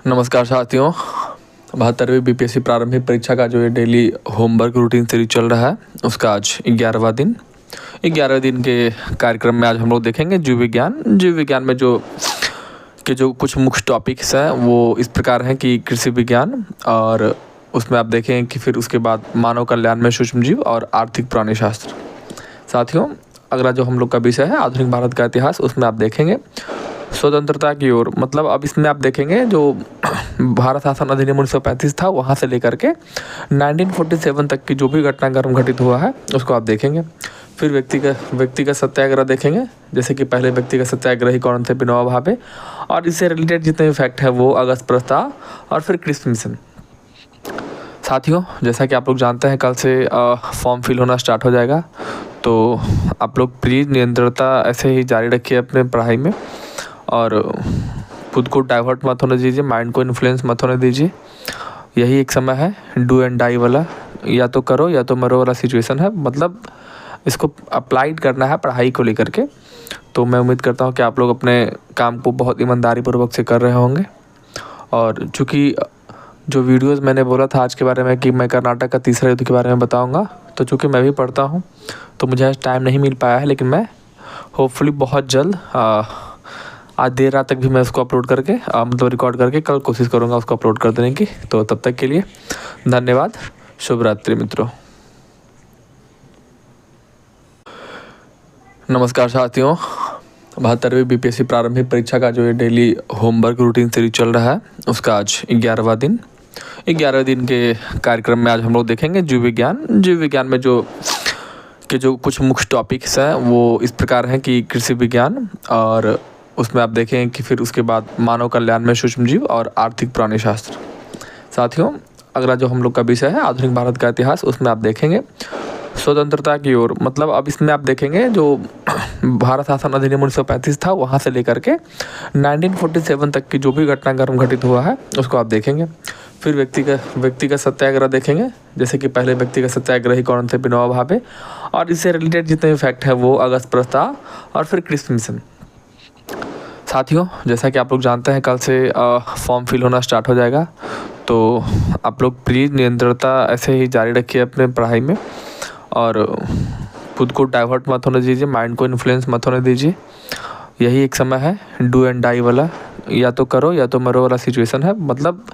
नमस्कार साथियों। 72वीं बीपीएससी प्रारंभिक परीक्षा का जो ये डेली होमवर्क रूटीन सीरीज चल रहा है उसका आज 11वां दिन। 11वें दिन के कार्यक्रम में आज हम लोग देखेंगे जीव विज्ञान में जो कुछ मुख्य टॉपिक्स हैं वो इस प्रकार हैं कि कृषि विज्ञान, और उसमें आप देखें कि फिर उसके बाद मानव कल्याण में सूक्ष्म जीव और आर्थिक प्राणी शास्त्र। साथियों, अगला जो हम लोग का विषय है आधुनिक भारत का इतिहास, उसमें आप देखेंगे स्वतंत्रता की ओर। मतलब अब इसमें आप देखेंगे जो भारत शासन अधिनियम 1935 था वहाँ से लेकर के 1947 तक की जो भी घटनाक्रम घटित हुआ है उसको आप देखेंगे। फिर व्यक्तिगत सत्याग्रह देखेंगे, जैसे कि पहले व्यक्तिगत सत्याग्रही कौन थे, विनोबा भावे, और इससे रिलेटेड जितने भी फैक्ट है वो अगस्त प्रस्ताव और फिर क्रिप्स मिशन। साथियों, जैसा कि आप लोग जानते हैं कल से फॉर्म फिल होना स्टार्ट हो जाएगा, तो आप लोग प्लीज़ निरंतरता ऐसे ही जारी रखिए अपने पढ़ाई में और खुद को डाइवर्ट मत होने दीजिए, माइंड को इन्फ्लुएंस मत होने दीजिए। यही एक समय है डू एंड डाई वाला, या तो करो या तो मरो वाला सिचुएशन है। मतलब इसको अप्लाइड करना है पढ़ाई को लेकर के। तो मैं उम्मीद करता हूँ कि आप लोग अपने काम को बहुत ईमानदारी पूर्वक से कर रहे होंगे। और चूँकि जो वीडियोज़ मैंने बोला था आज के बारे में कि मैं कर्नाटक का तीसरा युद्ध के बारे में बताऊँगा, तो चूँकि मैं भी पढ़ता हूँ तो मुझे आज टाइम नहीं मिल पाया है, लेकिन मैं होपफुली बहुत जल्द आज देर रात तक भी मैं उसको अपलोड करके मतलब रिकॉर्ड करके कल कोशिश करूँगा उसको अपलोड कर देने की। तो तब तक के लिए धन्यवाद। शुभ रात्रि मित्रों। नमस्कार साथियों, 72वीं बीपीएससी प्रारंभिक परीक्षा का जो ये डेली होमवर्क रूटीन सीरीज चल रहा है उसका आज 11वां दिन। 11वें दिन के कार्यक्रम में आज हम लोग देखेंगे जीव विज्ञान में जो कुछ मुख्य टॉपिक्स हैं वो इस प्रकार हैं कि कृषि विज्ञान, और उसमें आप देखें कि फिर उसके बाद मानव कल्याण में सूक्ष्म जीव और आर्थिक प्राणी शास्त्र। साथियों, अगला जो हम लोग का विषय है आधुनिक भारत का इतिहास, उसमें आप देखेंगे स्वतंत्रता की ओर। मतलब अब इसमें आप देखेंगे जो भारत शासन अधिनियम 1935 था वहाँ से लेकर के 1947 तक की जो भी घटनाक्रम घटित हुआ है उसको आप देखेंगे। फिर व्यक्तिगत सत्याग्रह देखेंगे, जैसे कि पहले व्यक्तिगत सत्याग्रही कौन थे, विनोबा भावे, और इससे रिलेटेड जितने भी फैक्ट है वो अगस्त प्रस्ताव और फिर क्रिप्स मिशन। साथियों, जैसा कि आप लोग जानते हैं कल से फॉर्म फिल होना स्टार्ट हो जाएगा, तो आप लोग प्लीज़ निरंतरता ऐसे ही जारी रखिए अपने पढ़ाई में और खुद को डाइवर्ट मत होने दीजिए, माइंड को इन्फ्लुएंस मत होने दीजिए। यही एक समय है डू एंड डाई वाला, या तो करो या तो मरो वाला सिचुएशन है। मतलब